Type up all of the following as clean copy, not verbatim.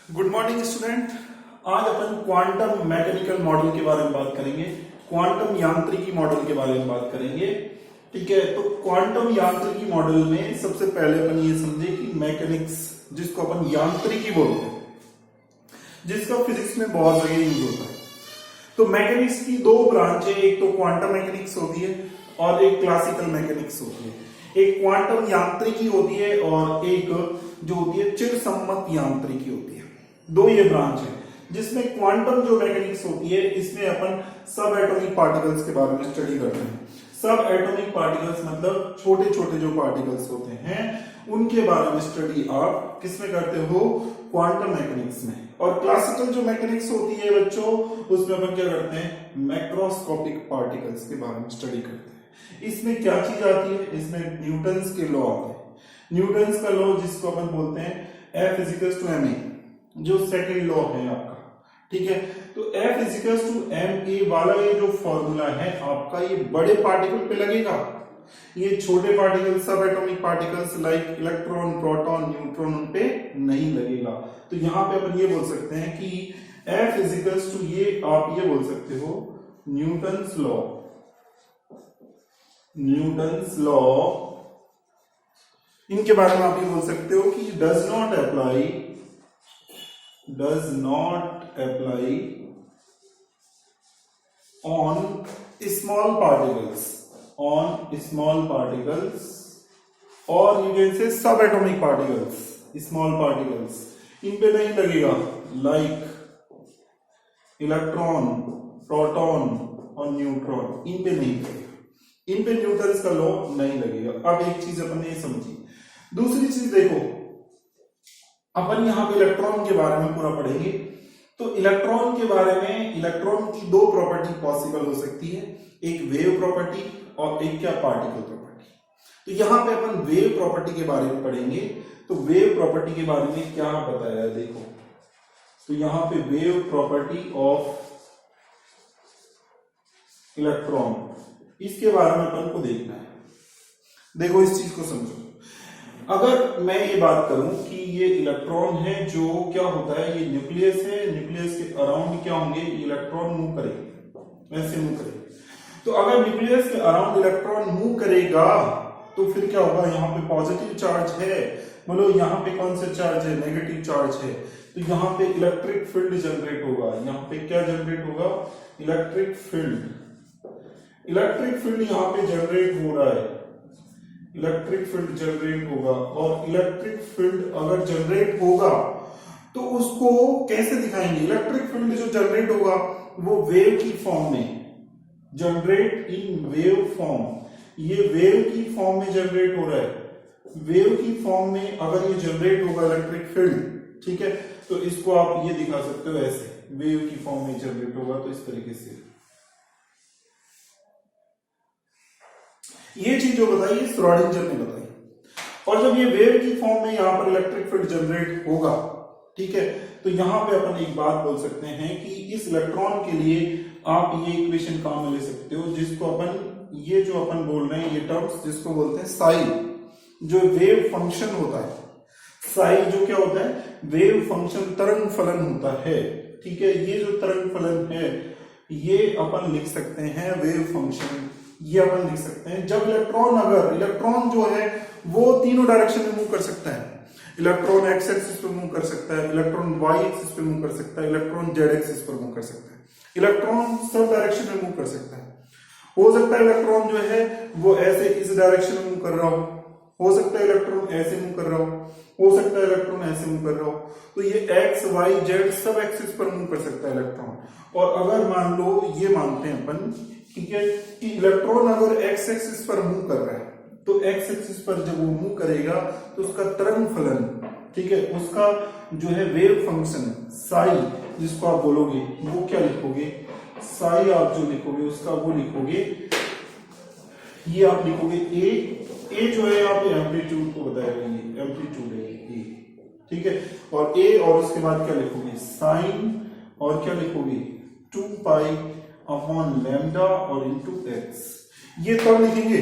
Good morning student. आज अपन quantum mechanical model के बारे में बात करेंगे, क्वांटम यांत्रिकी मॉडल के बारे में बात करेंगे। ठीक है, तो क्वांटम यांत्रिकी मॉडल में सबसे पहले अपन ये समझे कि मैकेनिक्स, जिसको अपन यांत्रिकी बोलते हैं, जिसका फिजिक्स में बहुत जगह यूज होता है। तो मैकेनिक्स की दो ब्रांच है, एक तो क्वांटम मैकेनिक्स होती है और एक क्लासिकल मैकेनिक्स होती है। एक क्वांटम यांत्रिकी होती है और एक जो होती है चिरसम्मत यांत्रिकी होती है। दो ये ब्रांच है, जिसमें क्वांटम जो मैकेनिक्स होती है इसमें अपन सब एटॉमिक पार्टिकल्स के बारे में स्टडी करते हैं। सब एटॉमिक पार्टिकल्स मतलब छोटे छोटे जो पार्टिकल्स होते हैं उनके बारे में स्टडी आप किसमें करते हो? क्वांटम मैकेनिक्स में। और क्लासिकल जो मैकेनिक्स होती है बच्चों, उसमें अपन क्या करते हैं? मैक्रोस्कोपिक पार्टिकल्स के बारे में स्टडी करते हैं। इसमें क्या चीज आती है? इसमें न्यूटन्स के लॉ आते हैं। न्यूटन्स का लॉ जिसको अपन बोलते हैं F = ma, जो सेकंड लॉ है आपका। ठीक है, तो F = ma वाला ये जो फॉर्मूला है आपका, ये बड़े पार्टिकल पे लगेगा, ये छोटे पार्टिकल सब atomic particles like electron, proton, neutron उन पे नहीं लगेगा। तो यहां पे अपन ये बोल सकते हैं कि F = ये आप ये बोल सकते हो न्यूटन्स लॉ। न्यूटन्स लॉ इनके बारे में आप ये बोल सकते हो कि does not apply on small particles or you can say subatomic particles, small particles इन पे नहीं लगेगा, लाइक इलेक्ट्रॉन, प्रोटॉन और न्यूट्रॉन, इन पे नहीं लगेगा, इन पे न्यूटन्स का लॉ नहीं लगेगा। अब एक चीज अपन ने समझी। दूसरी चीज देखो, अपन यहां पे इलेक्ट्रॉन के बारे में पूरा पढ़ेंगे। तो इलेक्ट्रॉन के बारे में, इलेक्ट्रॉन की दो प्रॉपर्टी पॉसिबल हो सकती है, एक वेव प्रॉपर्टी और एक क्या? Particle property. तो यहां पे अपन वेव प्रॉपर्टी के बारे में पढ़ेंगे। तो वेव प्रॉपर्टी के बारे में क्या बताया है देखो, तो यहां पे वेव प्रॉपर्टी ऑफ इलेक्ट्रॉन, इसके बारे में अपन को देखना है। देखो इस चीज को समझो। अगर मैं ये बात करूं कि ये इलेक्ट्रॉन है जो क्या होता है, ये न्यूक्लियस है, न्यूक्लियस के अराउंड क्या होंगे? इलेक्ट्रॉन मूव करेंगे, ऐसे मूव करेंगे। तो अगर न्यूक्लियस के अराउंड इलेक्ट्रॉन मूव करेगा तो फिर क्या होगा? यहाँ पे पॉजिटिव चार्ज है, बोलो यहाँ पे कौन सा चार्ज है? नेगेटिव चार्ज है। तो यहाँ पे इलेक्ट्रिक फील्ड जनरेट होगा। यहाँ पे क्या जनरेट होगा? Electric field. इलेक्ट्रिक फील्ड यहाँ पे जनरेट हो रहा है, इलेक्ट्रिक फील्ड जनरेट होगा। और इलेक्ट्रिक फील्ड अगर जनरेट होगा तो उसको कैसे दिखाएंगे? इलेक्ट्रिक फील्ड जो जनरेट होगा वो वेव की फॉर्म में, जनरेट इन वेव फॉर्म। ये वेव की फॉर्म में जनरेट हो रहा है। वेव की फॉर्म में अगर ये जनरेट होगा इलेक्ट्रिक फील्ड, ठीक है, तो इसको आप ये दिखा सकते हो ऐसे, वेव की फॉर्म में जनरेट होगा तो इस तरीके से। ये चीज जो बताई श्रोडिंगर ने बताई। और जब ये वेव की फॉर्म में यहां पर इलेक्ट्रिक फील्ड जनरेट होगा, ठीक है, तो यहां पे अपन एक बात बोल सकते हैं कि इस इलेक्ट्रॉन के लिए आप ये इक्वेशन काम में ले सकते हो, जिसको अपन, ये जो अपन बोल रहे हैं ये टर्म्स जिसको बोलते हैं साई, जो वेव फंक्शन होता है। साई जो क्या होता है? वेव फंक्शन, तरंग फलन होता है। ठीक है, ये जो तरंग फलन है ये अपन लिख सकते हैं वेव फंक्शन, ये अपन लिख सकते हैं। जब इलेक्ट्रॉन, अगर इलेक्ट्रॉन जो है वो तीनों डायरेक्शन में मूव कर सकता है। इलेक्ट्रॉन एक्स एक्सिस पर मूव कर सकता है, इलेक्ट्रॉन वाई एक्सिस पर मूव कर सकता है, इलेक्ट्रॉन जेड एक्सिस पर मूव कर सकता है। इलेक्ट्रॉन सब डायरेक्शन में मूव कर सकता है। हो सकता है इलेक्ट्रॉन जो है वो ऐसे इस डायरेक्शन में मूव कर रहा हो सकता है इलेक्ट्रॉन ऐसे मूव कर रहा हो सकता है इलेक्ट्रॉन ऐसे मूव कर रहा हो। तो ये एक्स, वाई, जेड सब एक्सिस पर मूव कर सकता है इलेक्ट्रॉन। और अगर मान लो, ये मानते हैं अपन, ठीक है, कि इलेक्ट्रॉन अगर एक्स एक्सिस पर मूव कर रहा है, तो एक्स एक्सिस पर जब वो मूव करेगा तो उसका तरंग फलन, ठीक है, उसका जो है वेव फंक्शन साई, जिसको आप बोलोगे वो क्या लिखोगे? साई आप जो लिखोगे उसका वो लिखोगे, ये आप लिखोगे ए जो है यहाँ पे एम्पलीट्यूड को बताएगा, ये एम्पलीट्यूड है ए, ठीक है। और ए और उसके बाद क्या लिखोगे? साइन, और क्या लिखोगे? 2 पाई अपॉन लैम्डा और इनटू एक्स। ये तब लिखेंगे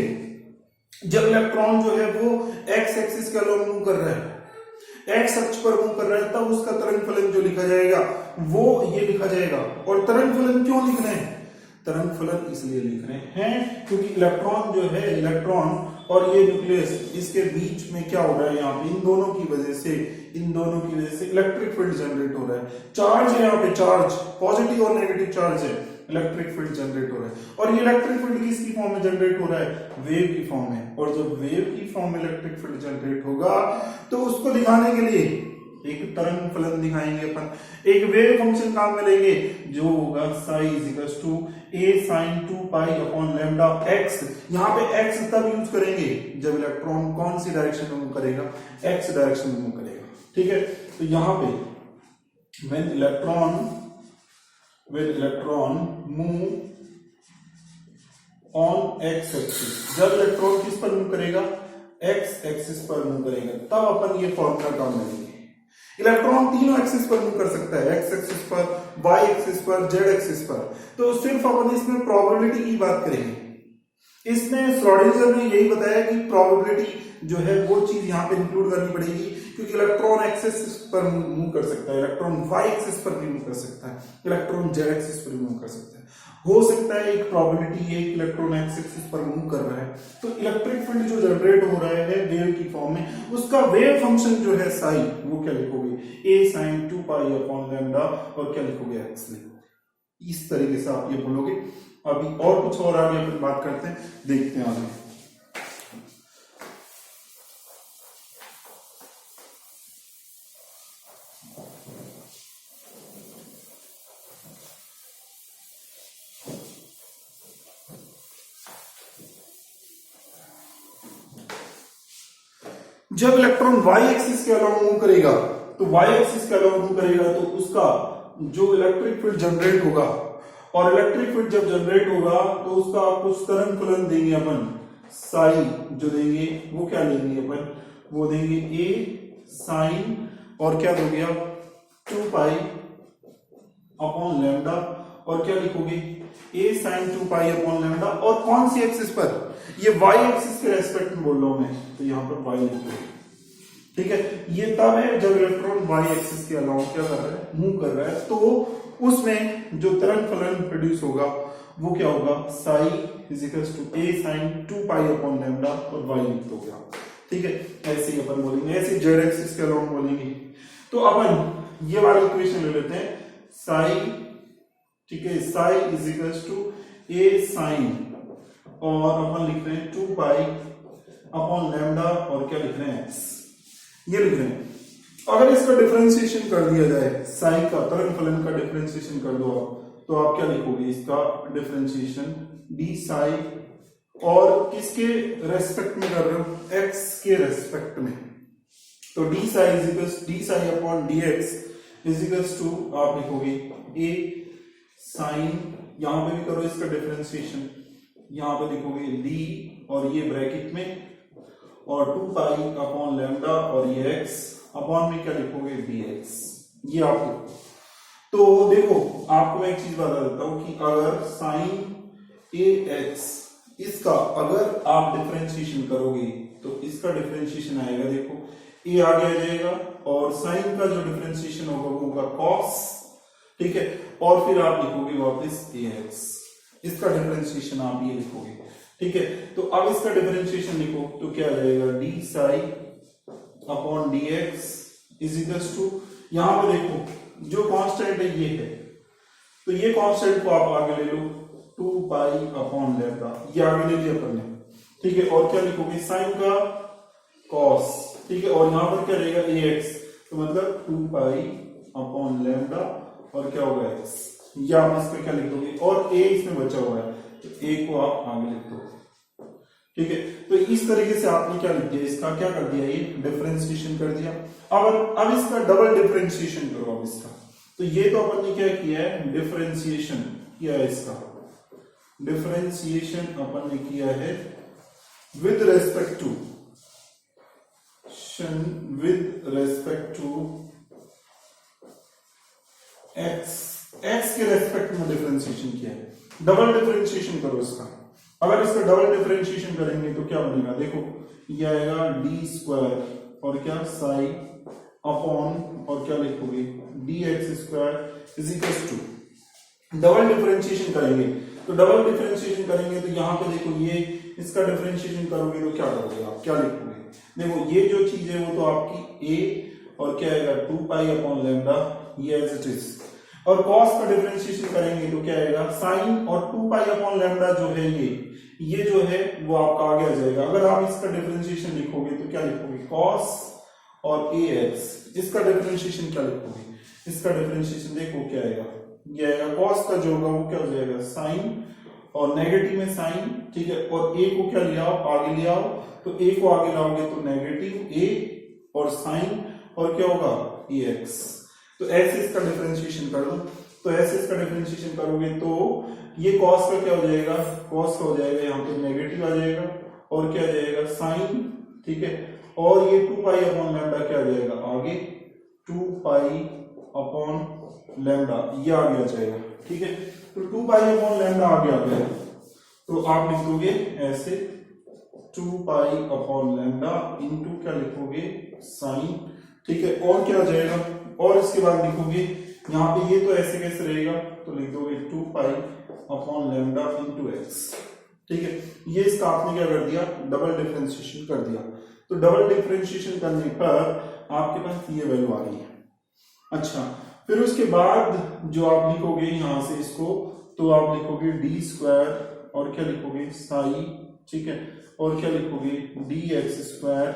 जब इलेक्ट्रॉन जो है वो एक्स एक्सिस के अलॉन्ग मूव कर रहा है। एक्स अक्ष पर मूव कर रहा है तब उसका तरंग फलन जो लिखा जाएगा वो ये लिखा जाएगा। और तरंग फलन क्यों लिख रहे हैं? तरंग फलन इसलिए लिख रहे हैं क्योंकि इलेक्ट्रॉन जो है, इलेक्ट्रॉन और ये न्यूक्लियस, इसके बीच में क्या हो रहा है यहाँ पे, इन दोनों की वजह से इलेक्ट्रिक फील्ड जनरेट हो रहा है। चार्ज है यहाँ पे, चार्ज पॉजिटिव और नेगेटिव चार्ज है, इलेक्ट्रिक फील्ड जनरेट हो रहा है। और ये इलेक्ट्रिक फील्ड किसकी फॉर्म में जनरेट हो रहा है? वेव की फॉर्म में। और जब वेव की फॉर्म में इलेक्ट्रिक फील्ड जनरेट होगा तो उसको दिखाने के लिए एक तरंग फलन दिखाएंगे अपन, एक वेव फंक्शन काम में लेंगे जो होगा psi is equal to a sin 2 pi upon lambda x। यहाँ पे x तब यूज करेंगे जब इलेक्ट्रॉन कौन सी डायरेक्शन में मूव करेगा? x डायरेक्शन में मूव करेगा। ठीक है, तो यहाँ पे when electron move on x axis, जब इलेक्ट्रॉन किस पर मूव करेगा? x एक्सिस पर मूव करेगा, तब अपन ये फॉर्मूला काम में लेंगे। इलेक्ट्रॉन तीनों एक्सिस पर मूव कर सकता है, एक्स एक्सिस पर, वाई एक्सिस पर, जेड एक्सिस पर। तो सिर्फ अपन इसमें प्रोबेबिलिटी की बात करेंगे। इसमें श्रोडिंगर ने यही बताया कि प्रोबेबिलिटी जो है वो चीज यहाँ पे इंक्लूड करनी पड़ेगी, क्योंकि इलेक्ट्रॉन एक्सिस पर मूव कर सकता है, इलेक्ट्रॉन वाई एक्सिस पर भी मूव कर सकता है, इलेक्ट्रॉन जेड एक्सिस पर भी मूव कर सकता है। हो सकता है एक प्रोबेबिलिटी है कि इलेक्ट्रॉन एक्स एक्सिस पर मूव कर रहा है, तो इलेक्ट्रिक फील्ड जो जनरेट हो रहा है वेव की फॉर्म में, उसका वेव फंक्शन जो है साई, वो क्या लिखोगे? a sin 2 pi upon lambda, और क्या लिखोगे? एक्स लिखोगे। इस तरीके से आप ये बोलोगे। अभी और कुछ और आगे अपन बात करते हैं, देखते हैं आगे। जब इलेक्ट्रॉन वाई एक्सिस के अलावा मूव करेगा, तो वाई एक्सिस के अलावा मूव करेगा तो उसका जो इलेक्ट्रिक फील्ड जनरेट होगा, और इलेक्ट्रिक फील्ड जब जनरेट होगा तो उसका कुछ तरंग फलन देंगे अपन, साई जो देंगे वो क्या लेंगे अपन? वो देंगे a साइन, और क्या दोगे आप? 2 पाई अपॉन लैम्डा, और क्या लिखोगे? a sine 2 pi upon lambda. और कौन सी एक्सिस पर? ये y एक्सिस के रेस्पेक्ट में बोल रहा हूं मैं, तो यहां पर y लिखोगे। ठीक है, ये तब है जब इलेक्ट्रॉन y एक्सिस के अलावा क्या कर रहा है? मूव कर रहा है, तो उसमें जो तरंग फलन प्रोड्यूस होगा वो क्या होगा? Psi is equal to a sine 2 pi upon lambda, और y लिख दोगे आप। ठीक है, ऐसे ही अपन बोलेंगे, ऐसे जेड एक्सिस के अलावा बोलेंगे। तो अपन ये वाली इक्वेशन ले लेते हैं, साई, ठीक है, psi is equal to a sine, और अपन लिख रहे हैं 2 पाई अपॉन लैम्डा, और क्या लिख रहे हैं? x, ये लिख रहे हैं। अगर इसका डिफरेंशिएशन कर दिया जाए, साई का, तरंग फलन का डिफरेंशिएशन कर दो आप, तो आप क्या लिखोगे? इसका डिफरेंशिएशन d साई, और किसके रेस्पेक्ट में कर रहे हो? x के रेस्पेक्ट में। तो d psi is equal d psi upon dx is equal to आप लिखोगे a साइन, यहां पे भी करो इसका डिफरेंशिएशन, यहां पे लिखोगे d, और ये ब्रैकेट में, और 2 पाई अपॉन लैम्डा, और ये x अपॉन में क्या लिखोगे? dx। ये आप लिखो। तो देखो, आपको मैं एक चीज बता देता हूं कि अगर साइन ax, इसका अगर आप डिफरेंशिएशन करोगे तो इसका डिफरेंशिएशन आएगा, देखो a आगे आ जाएगा, और साइन का जो डिफरेंशिएशन होगा वो होगा cos। ठीक है, और फिर आप लिखोगे वापस ax, इसका डिफरेंशिएशन आप ये लिखोगे। ठीक है, तो अब इसका डिफरेंशिएशन लिखो तो क्या आ जाएगा? d psi upon dx is equal to, यहां पे देखो जो कांस्टेंट है ये है, तो ये कांस्टेंट को आप आगे ले लो, 2 पाई अपॉन लैम्डा, ये आगे ले लिया अपन ने। ठीक है, और क्या लिखोगे? साइन का cos। ठीक है, और यहां पर क्या रहेगा? ax, तो मतलब 2 पाई अपॉन लैम्डा, और क्या होगा? x। या आप इस पे क्या लिख दोगे? और a इसमें बचा हुआ है, तो a को आप आगे लिख दो। ठीक है, तो इस तरीके से आपने क्या लिख दिया? इसका क्या कर दिया? ये डिफरेंशिएशन कर दिया। अब इसका डबल डिफरेंशिएशन करो। अब इसका, तो ये तो अपन ने क्या किया है? डिफरेंशिएशन किया है, इसका डिफरेंशिएशन अपन ने किया है विद रेस्पेक्ट टू एक्स के रेस्पेक्ट में डिफरेंशिएशन किया है। डबल डिफरेंशिएशन करो इसका। अगर इसका डबल डिफरेंशिएशन करेंगे तो क्या बनेगा? देखो, ये आएगा डी स्क्वायर, और क्या? साई अपॉन और क्या लिखोगे dx² is equal to double differentiation करेंगे। तो डबल डिफरेंशिएशन करेंगे तो यहाँ पे देखो ये इसका डिफरेंशिएशन करोगे तो क्या करोगे आप, क्या लिखोगे? देखो ये जो चीज है वो तो आपकी a और क्या आएगा 2 पाई अपॉन लैम्डा, ये एज इट इज। और cos का डिफरेंशिएशन करेंगे तो क्या आएगा sin और 2 पाई अपॉन लैम्डा जो है ये जो है वो आपका आगे आ जाएगा। अगर आप इसका डिफरेंशिएशन लिखोगे तो क्या लिखोगे cos और ax, इसका डिफरेंशिएशन क्या लिखोगे? इसका डिफरेंशिएशन देखो क्या आएगा, ये आएगा cos का जो होगा वो क्या हो जाएगा sin और नेगेटिव में sin, ठीक है। और a को क्या ले आओ, आगे ले आओ, तो a को आगे लाओगे तो नेगेटिव a और sin और क्या होगा ax। तो ऐसे इसका डिफरेंशिएशन कर लो। तो ऐसे इसका डिफरेंशिएशन करोगे तो ये cos का क्या हो जाएगा, cos का हो जाएगा यहाँ पे नेगेटिव आ जाएगा और क्या आ जाएगा sin, ठीक है। और ये 2 पाई अपॉन लैम्डा क्या आ जाएगा आगे 2 पाई अपॉन लैम्डा, ये आगे आ जाएगा, ठीक है। तो 2 पाई अपॉन लैम्डा आगे आ गया तो आप लिख दोगे ऐसे 2 पाई अपॉन लैम्डा इनटू क्या लिखोगे sin, ठीक है। और क्या आ जाएगा, और इसके बाद लिखोगे यहाँ पे ये तो ऐसे कैसे रहेगा, तो लिख दोगे 2 pi upon lambda into x, ठीक है। ये इसका आपने क्या कर दिया, डबल डिफरेंशिएशन कर दिया। तो डबल डिफरेंशिएशन करने पर आपके पास ये वैल्यू आ रही है। अच्छा, फिर उसके बाद जो आप लिखोगे यहां से इसको, तो आप लिखोगे d² और क्या लिखोगे साई, ठीक है। और क्या लिखोगे dx²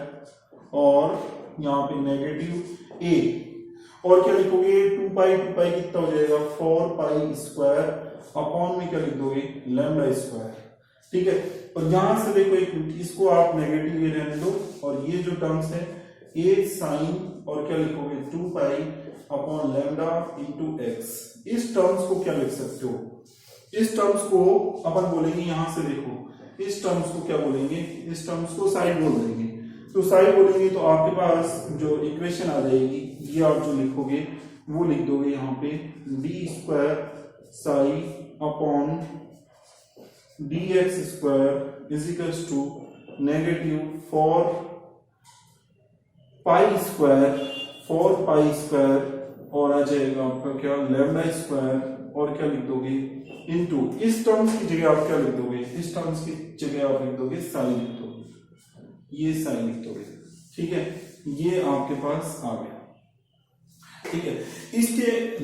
और यहाँ पे नेगेटिव a और क्या लिखोगे 2 पाई कितना हो जाएगा 4 पाई स्क्वायर अपॉन में क्या लिख दोगे लैम्डा स्क्वायर, ठीक है। और यहां से देखो एक इसको आप नेगेटिव ये रहने दो और ये जो टर्म्स है a साइन और क्या लिखोगे 2 pi upon lambda into x। इस टर्म्स को क्या लिख सकते हो, इस टर्म्स को अपन बोलेंगे यहां से देखो, इस टर्म्स को क्या बोलेंगे, इस टर्म्स को साइड बोल देंगे। तो साइड बोलेंगे तो आपके पास जो इक्वेशन आ जाएगी ये आप जो लिखोगे वो लिख दोगे यहाँ पे d² psi upon dx² is equals to negative 4 pi square और आ जाएगा आपका क्या लैम्डा स्क्वायर और क्या लिख दोगे इनटू इस टर्म्स की जगह आप क्या लिख दोगे, इस टर्म्स की जगह आप लिख दोगे साइन लिख दोगे, ये साइन लिख दोगे, ठीक है। ये आपके पास आ गया, ठीक है। इसके